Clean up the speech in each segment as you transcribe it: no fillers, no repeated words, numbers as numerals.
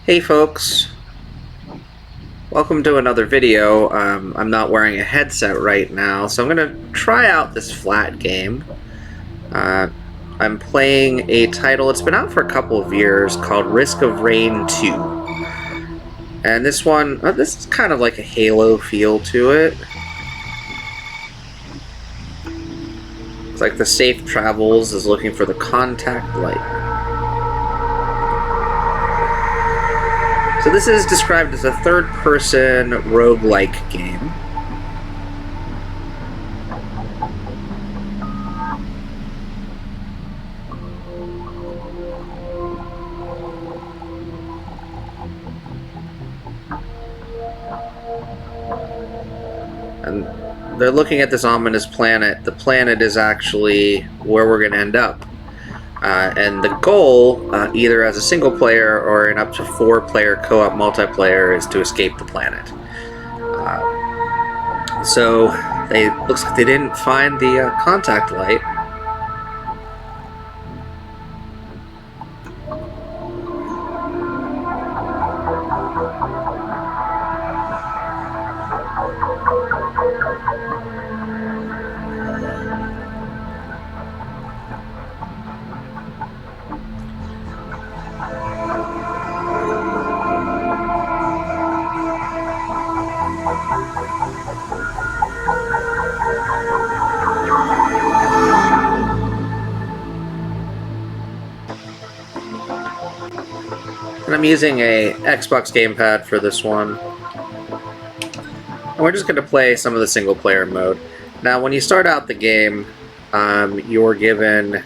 Hey folks, welcome to another video. I'm not wearing a headset right now, so I'm going to try out this flat game. I'm playing a title, it's been out for a couple of years, called Risk of Rain 2. And this one, this is kind of like a Halo feel to it. It's like the safe travels is looking for the contact light. So this is described as a third-person roguelike game. And they're looking at this ominous planet. The planet is actually where we're going to end up. And the goal, either as a single player or in up to 4-player co-op multiplayer, is to escape the planet. So looks like they didn't find the contact light. And I'm using a Xbox gamepad for this one. And we're just going to play some of the single player mode. Now when you start out the game, you're given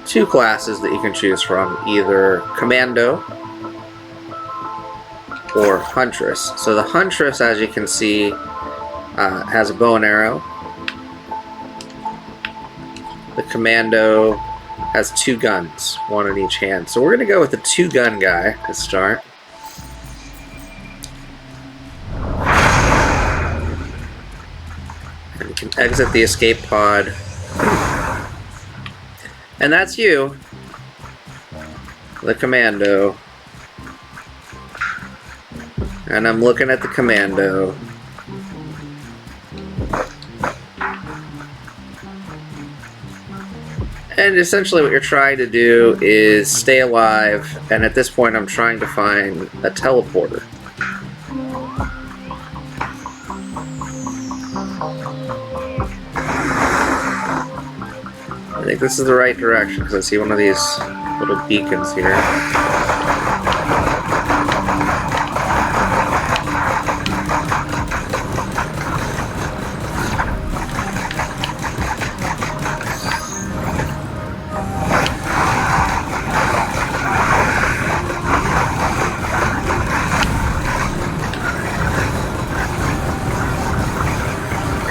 2 classes that you can choose from, either Commando or Huntress. So the Huntress, as you can see, has a bow and arrow. The Commando has 2 guns, 1 in each hand. So we're going to go with the 2-gun guy to start. And we can exit the escape pod. And that's you, the Commando. And I'm looking at the Commando. And essentially what you're trying to do is stay alive, and at this point I'm trying to find a teleporter. I think this is the right direction because I see one of these little beacons here.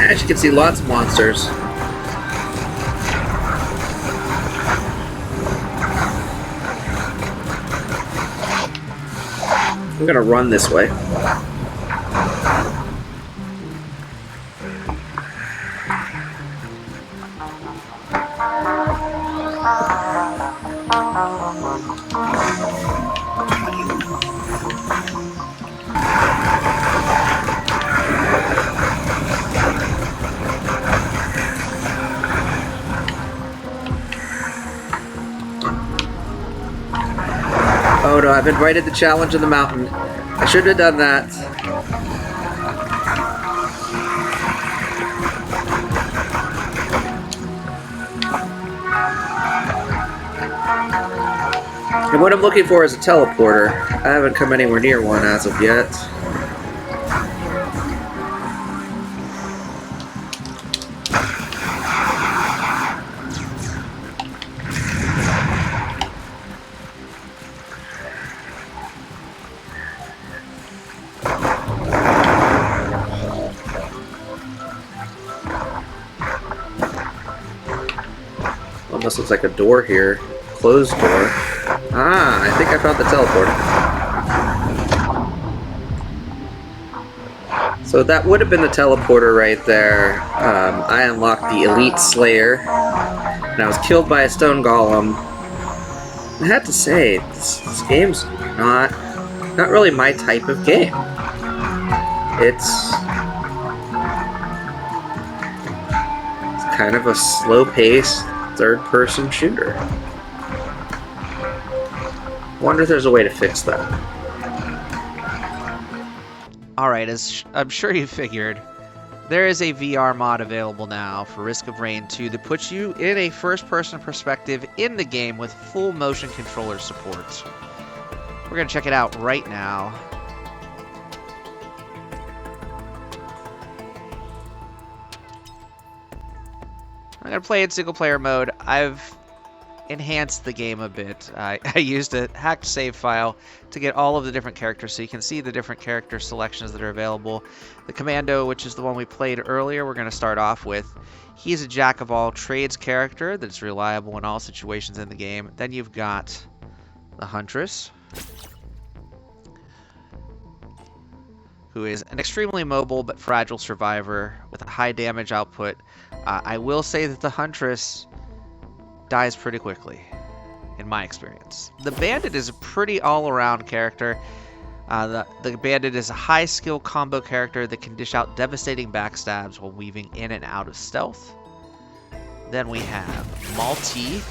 As you can see, lots of monsters. I'm gonna run this way. Oh no, I've invited the challenge of the mountain. I should have done that. And what I'm looking for is a teleporter. I haven't come anywhere near one as of yet. Almost looks like a door here. Closed door. Ah, I think I found the teleporter. So that would have been the teleporter right there. I unlocked the Elite Slayer, and I was killed by a stone golem. I have to say, this game's not really my type of game. It's kind of a slow-paced, third-person shooter. Wonder if there's a way to fix that. Alright, as I'm sure you figured, there is a VR mod available now for Risk of Rain 2 that puts you in a first-person perspective in the game with full motion controller support. We're going to check it out right now. I'm going to play in single-player mode. I've enhanced the game a bit. I used a hacked save file to get all of the different characters so you can see the different character selections that are available. The Commando, which is the one we played earlier, we're going to start off with. He's a jack-of-all-trades character that's reliable in all situations in the game. Then you've got the Huntress, who is an extremely mobile but fragile survivor with a high damage output. I will say that the Huntress dies pretty quickly, in my experience. The Bandit is a pretty all-around character. The Bandit is a high-skill combo character that can dish out devastating backstabs while weaving in and out of stealth. Then we have Malti,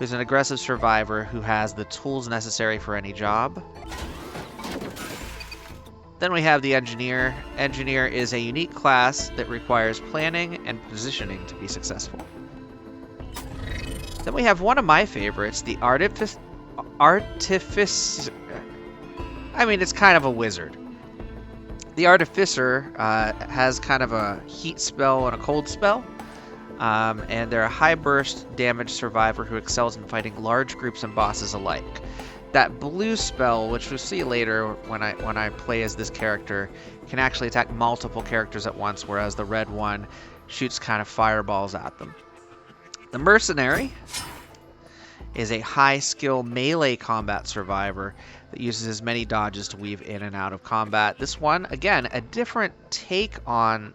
who's an aggressive survivor who has the tools necessary for any job. Then we have the Engineer. Engineer is a unique class that requires planning and positioning to be successful. Then we have one of my favorites, the Artificer. I mean, it's kind of a wizard. The Artificer has kind of a heat spell and a cold spell. And they're a high burst damage survivor who excels in fighting large groups and bosses alike. That blue spell, which we'll see later when I play as this character, can actually attack multiple characters at once, whereas the red one shoots kind of fireballs at them. The Mercenary is a high-skill melee combat survivor that uses as many dodges to weave in and out of combat. This one, again, a different take on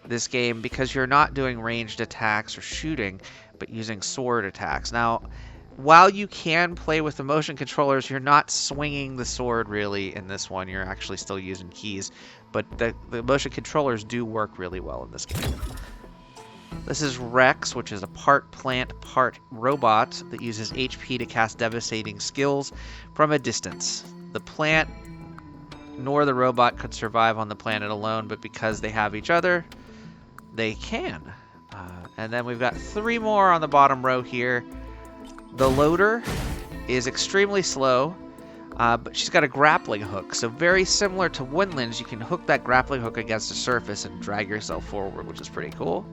this game because you're not doing ranged attacks or shooting, but using sword attacks. Now, while you can play with the motion controllers, you're not swinging the sword really in this one. You're actually still using keys, but the motion controllers do work really well in this game. This is Rex, which is a part plant, part robot that uses HP to cast devastating skills from a distance. The plant nor the robot could survive on the planet alone, but because they have each other, they can. And then we've got three more on the bottom row here. The Loader is extremely slow, but she's got a grappling hook. So very similar to Windlands, you can hook that grappling hook against a surface and drag yourself forward, which is pretty cool.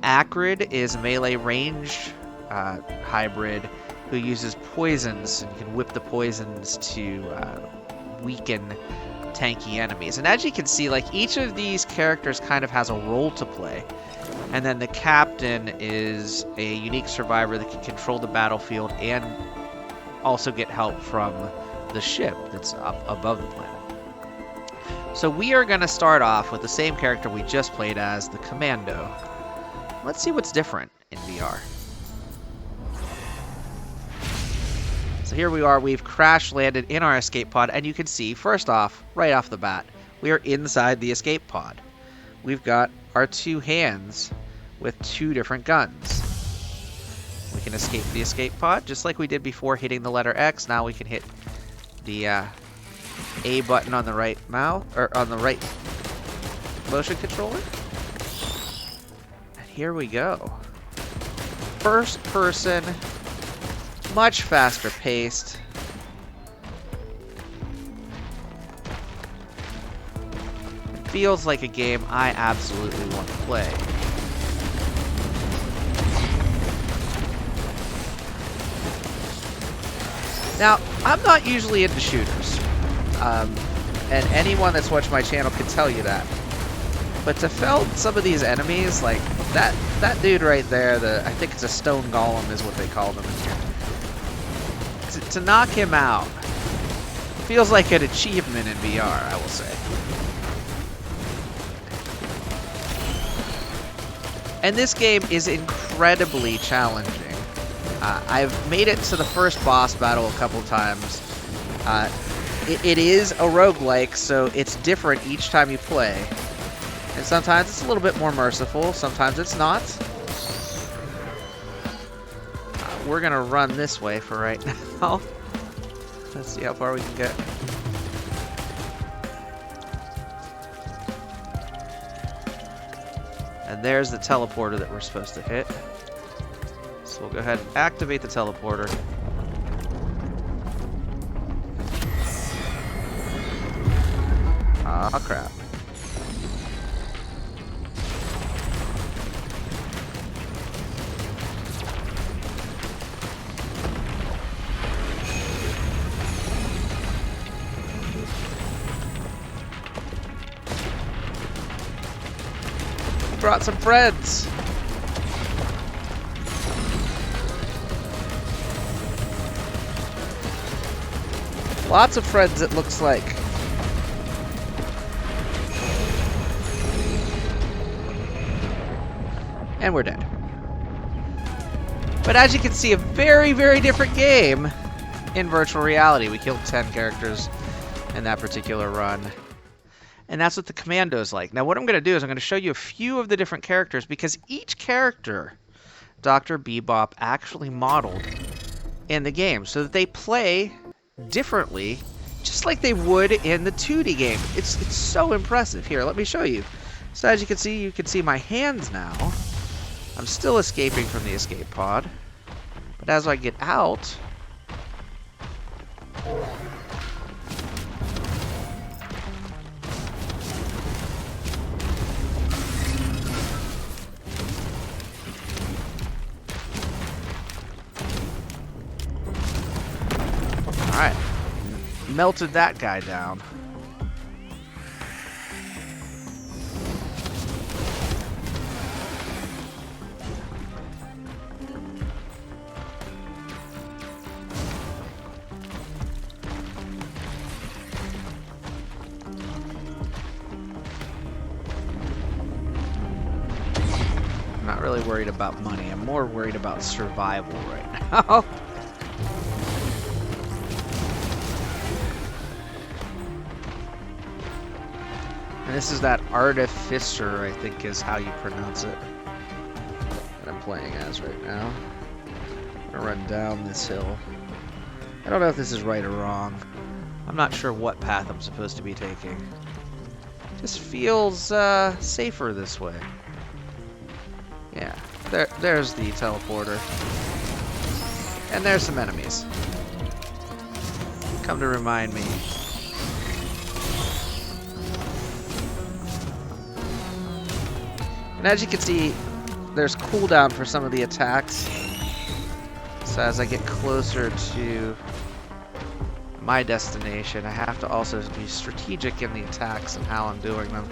Acrid is a melee range hybrid who uses poisons, and you can whip the poisons to weaken tanky enemies. And as you can see, like, each of these characters kind of has a role to play. And then the Captain is a unique survivor that can control the battlefield and also get help from the ship that's up above the planet. So we are going to start off with the same character we just played as, the Commando. Let's see what's different in VR. So here we are, we've crash landed in our escape pod, and you can see, first off, right off the bat, we are inside the escape pod. We've got our two hands with two different guns. We can escape the escape pod, just like we did before hitting the letter X. Now we can hit the A button on the right mouse, or on the right motion controller. And here we go. First person, much faster paced. Feels like a game I absolutely want to play. Now, I'm not usually into shooters, and anyone that's watched my channel can tell you that. But to fell some of these enemies, like that dude right there, I think it's a stone golem is what they called him in here. To knock him out feels like an achievement in VR, I will say. And this game is incredibly challenging. I've made it to the first boss battle a couple times. It is a roguelike, so it's different each time you play. And sometimes it's a little bit more merciful, sometimes it's not. We're gonna run this way for right now. Let's see how far we can get. And there's the teleporter that we're supposed to hit. So we'll go ahead and activate the teleporter. Ah, crap. Brought some friends. Lots of friends, it looks like. And we're dead. But as you can see, a very, very different game in virtual reality. We killed 10 characters in that particular run. And that's what the commando's like. Now what I'm going to do is I'm going to show you a few of the different characters, because each character DrBibop actually modeled in the game so that they play differently, just like they would in the 2D game. It's so impressive. Here, let me show you. So as you can see my hands now. I'm still escaping from the escape pod, but as I get out, alright, melted that guy down. I'm not really worried about money. I'm more worried about survival right now. And this is that Artificer, I think is how you pronounce it, that I'm playing as right now. I'm gonna run down this hill. I don't know if this is right or wrong. I'm not sure what path I'm supposed to be taking. Just feels safer this way. Yeah, there's the teleporter. And there's some enemies. Come to remind me. And as you can see, there's cooldown for some of the attacks. So as I get closer to my destination, I have to also be strategic in the attacks and how I'm doing them.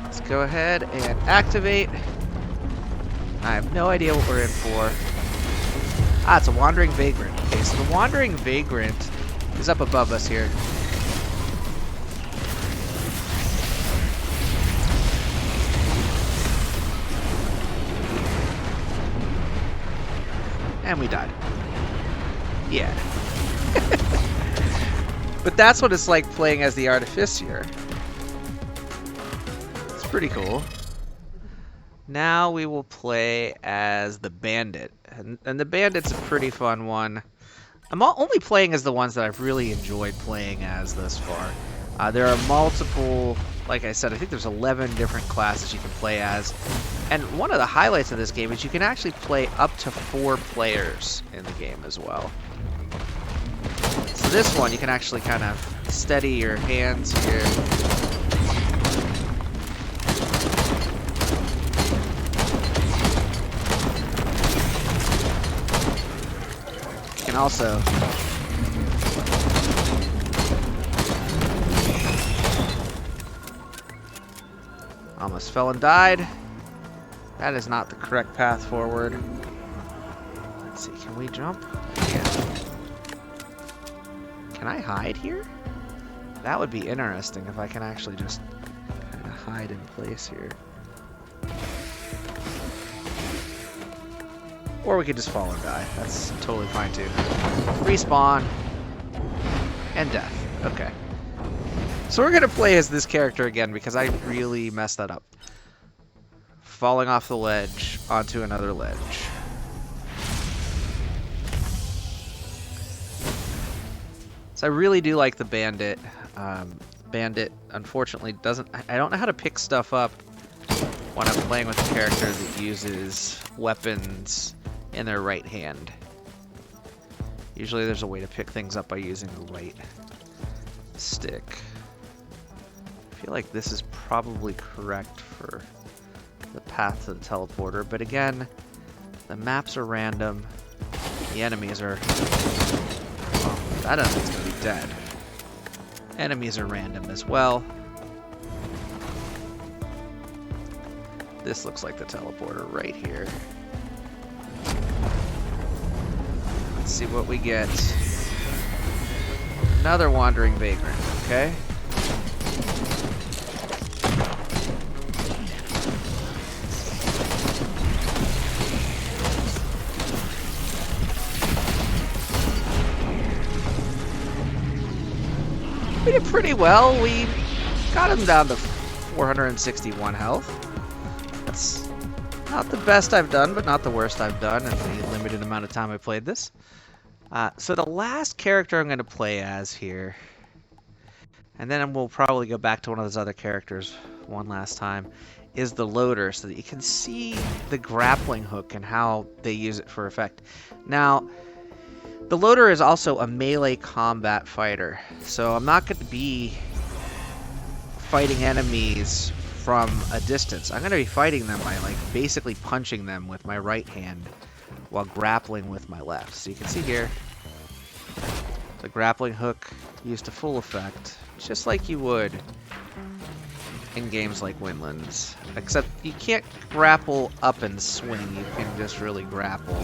Let's go ahead and activate. I have no idea what we're in for. Ah, it's a Wandering Vagrant. Okay, so the Wandering Vagrant is up above us here. And we died. Yeah. But that's what it's like playing as the Artificer. It's pretty cool. Now we will play as the Bandit. And the Bandit's a pretty fun one. I'm only playing as the ones that I've really enjoyed playing as thus far. There are multiple, like I said, I think there's 11 different classes you can play as. And one of the highlights of this game is you can actually play up to 4 players in the game as well. So this one, you can actually kind of steady your hands here. You can also almost fell and died. That is not the correct path forward. Let's see, can we jump? Yeah. Can I hide here? That would be interesting if I can actually just kind of hide in place here. Or we could just fall and die. That's totally fine too. Respawn. And death. Okay. So we're going to play as this character again because I really messed that up. Falling off the ledge onto another ledge. So I really do like the bandit. Bandit, unfortunately, doesn't... I don't know how to pick stuff up when I'm playing with a character that uses weapons in their right hand. Usually there's a way to pick things up by using the right stick. I feel like this is probably correct for the path to the teleporter, but again, the maps are random. The enemies are... well, that enemy's gonna be dead. Enemies are random as well. This looks like the teleporter right here. Let's see what we get. Another wandering vagrant, okay? We did pretty well. We got him down to 461 health. That's not the best I've done, but not the worst I've done in the limited amount of time I played this. So the last character I'm going to play as here, and then we'll probably go back to one of those other characters one last time, is the loader, so that you can see the grappling hook and how they use it for effect. Now, the loader is also a melee combat fighter, so I'm not going to be fighting enemies from a distance. I'm going to be fighting them by like basically punching them with my right hand while grappling with my left. So you can see here, the grappling hook used to full effect, just like you would in games like Windlands. Except you can't grapple up and swing, you can just really grapple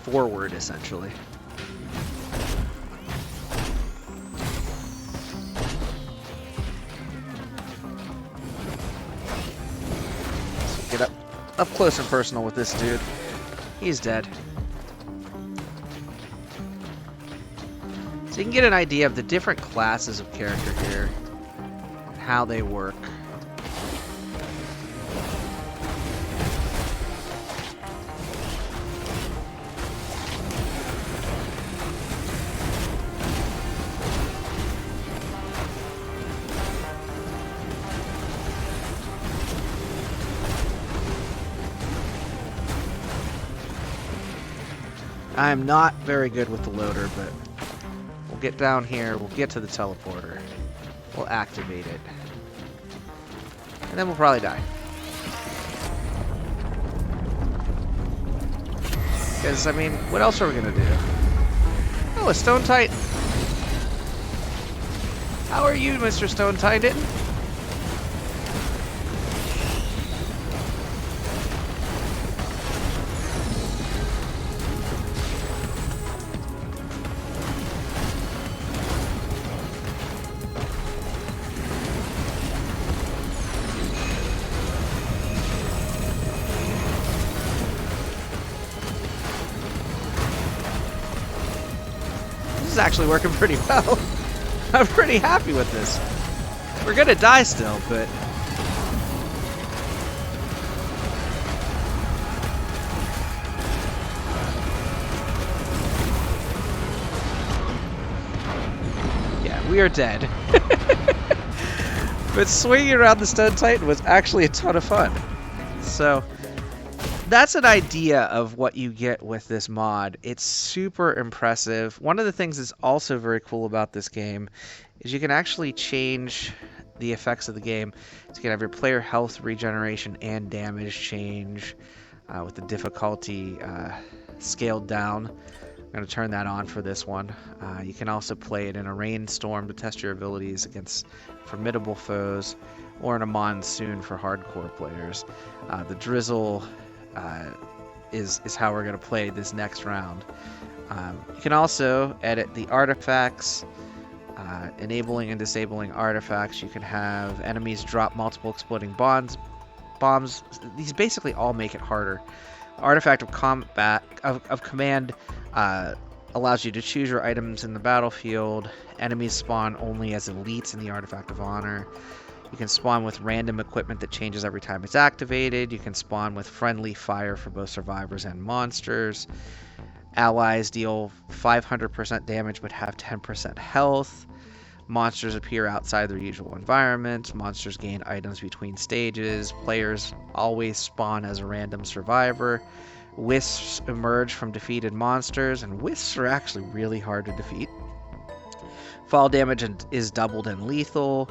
forward, essentially. So get up close and personal with this dude. He's dead. So you can get an idea of the different classes of character here and how they work. I'm not very good with the loader, but we'll get down here, we'll get to the teleporter, we'll activate it, and then we'll probably die. Because, I mean, what else are we going to do? Oh, a Stone Titan. How are you, Mr. Stone Titan? Is actually working pretty well. I'm pretty happy with this. We're gonna die still, but yeah, we are dead. But swinging around the Stone Titan was actually a ton of fun. So that's an idea of what you get with this mod. It's super impressive. One of the things that's also very cool about this game is you can actually change the effects of the game. So you can have your player health regeneration and damage change with the difficulty scaled down. I'm going to turn that on for this one. You can also play it in a rainstorm to test your abilities against formidable foes, or in a monsoon for hardcore players. The drizzle is how we're going to play this next round. You can also edit the artifacts, enabling and disabling artifacts. You can have enemies drop multiple exploding bombs bombs, these basically all make it harder. Artifact of combat of command allows you to choose your items in the battlefield. Enemies spawn only as elites in the Artifact of Honor. You can spawn with random equipment that changes every time it's activated. You can spawn with friendly fire for both survivors and monsters. Allies deal 500% damage but have 10% health. Monsters appear outside their usual environment. Monsters gain items between stages. Players always spawn as a random survivor. Wisps emerge from defeated monsters, and wisps are actually really hard to defeat. Fall damage is doubled and lethal.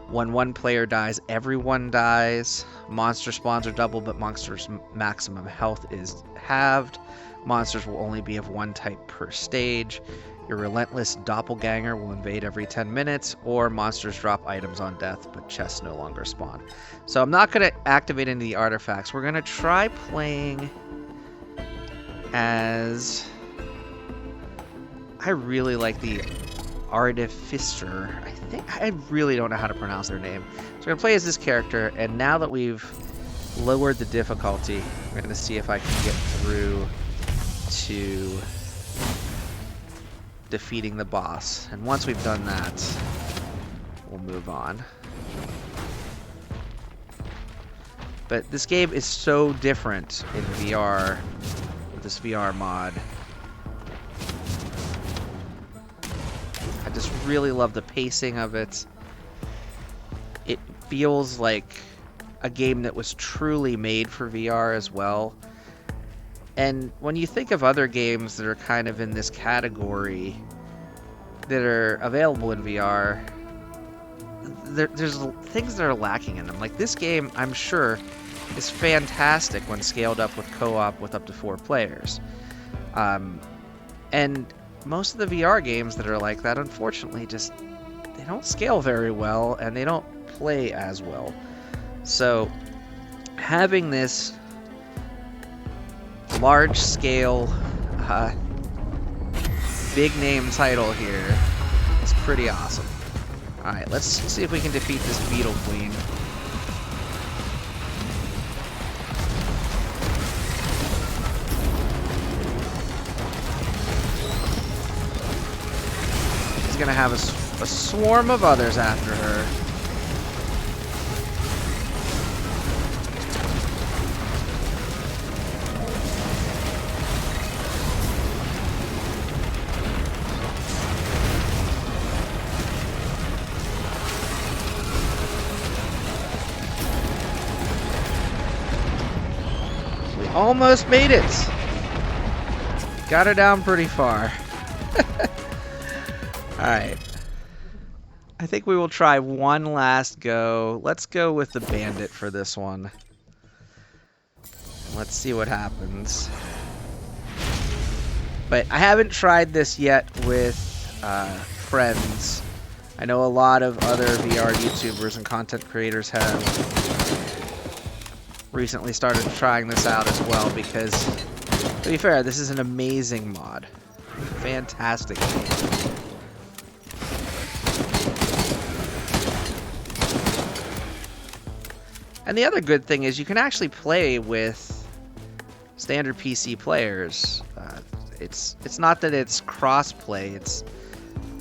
When one player dies, everyone dies. Monster spawns are doubled, but monsters' maximum health is halved. Monsters will only be of one type per stage. Your relentless doppelganger will invade every 10 minutes, or monsters drop items on death, but chests no longer spawn. So I'm not going to activate any of the artifacts. We're going to try playing as... I really like the Artificer. I really don't know how to pronounce their name. So we're going to play as this character, and now that we've lowered the difficulty, we're going to see if I can get through to defeating the boss. And once we've done that, we'll move on. But this game is so different in VR with this VR mod. I just really love the pacing of it. It feels like a game that was truly made for VR as well. And when you think of other games that are kind of in this category that are available in VR, there's things that are lacking in them. Like this game, I'm sure, is fantastic when scaled up with co-op with up to 4 players. And most of the VR games that are like that, unfortunately, they don't scale very well and they don't play as well. So having this large-scale, big-name title here is pretty awesome. Alright, let's see if we can defeat this Beetle Queen. She's gonna have a swarm of others after her. Almost made it. Got her down pretty far. Alright. I think we will try one last go. Let's go with the bandit for this one. Let's see what happens. But I haven't tried this yet with friends. I know a lot of other VR YouTubers and content creators have recently started trying this out as well, because to be fair, this is an amazing mod. Fantastic game. And the other good thing is you can actually play with standard PC players. It's not that it's cross-play,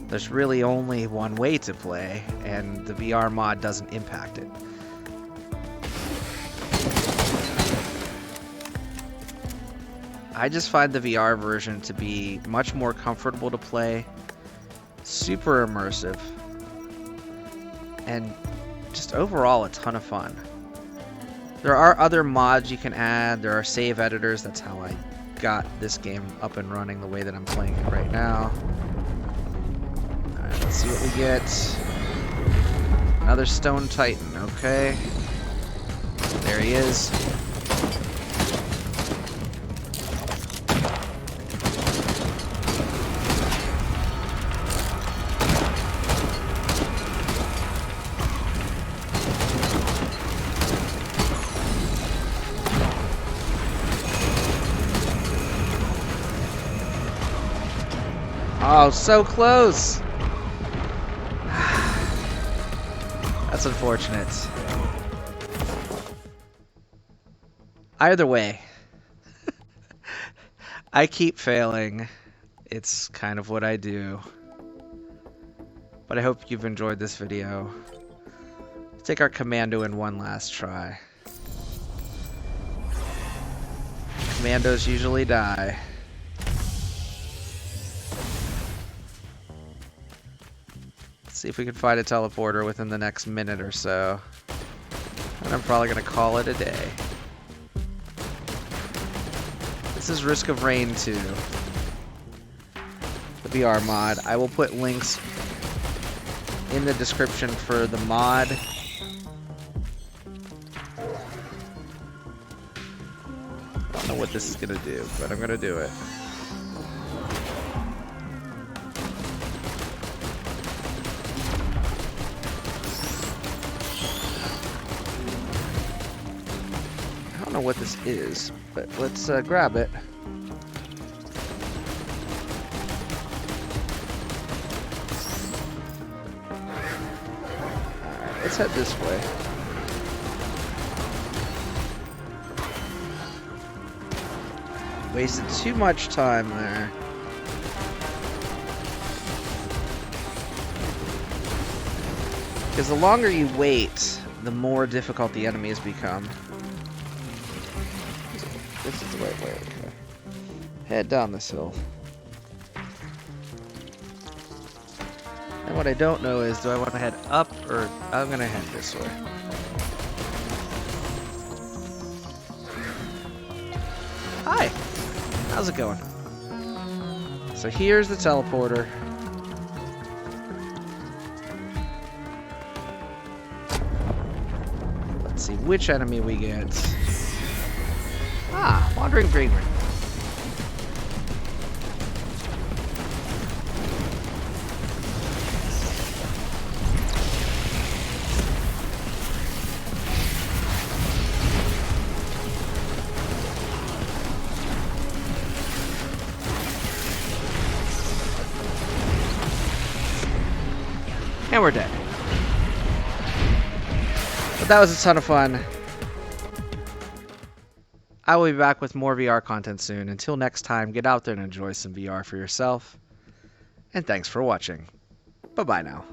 there's really only one way to play, and the VR mod doesn't impact it. I just find the VR version to be much more comfortable to play, super immersive, and just overall a ton of fun. There are other mods you can add, there are save editors, that's how I got this game up and running the way that I'm playing it right now. Alright, let's see what we get. Another Stone Titan, okay. There he is. Oh, so close! That's unfortunate. Either way, I keep failing. It's kind of what I do. But I hope you've enjoyed this video. Let's take our commando in one last try. Commandos usually die. Let's see if we can find a teleporter within the next minute or so. And I'm probably going to call it a day. This is Risk of Rain 2. The VR mod. I will put links in the description for the mod. I don't know what this is going to do, but I'm going to do it. I don't know what this is, but let's grab it. Alright, let's head this way. Wasted too much time there. Because the longer you wait, the more difficult the enemies become. This is the right way, okay. Head down this hill. And what I don't know is, do I want to head up, or I'm going to head this way. Hi! How's it going? So here's the teleporter. Let's see which enemy we get. Ah, Wandering Vagrant. And we're dead. But that was a ton of fun. I will be back with more VR content soon. Until next time, get out there and enjoy some VR for yourself. And thanks for watching. Bye-bye now.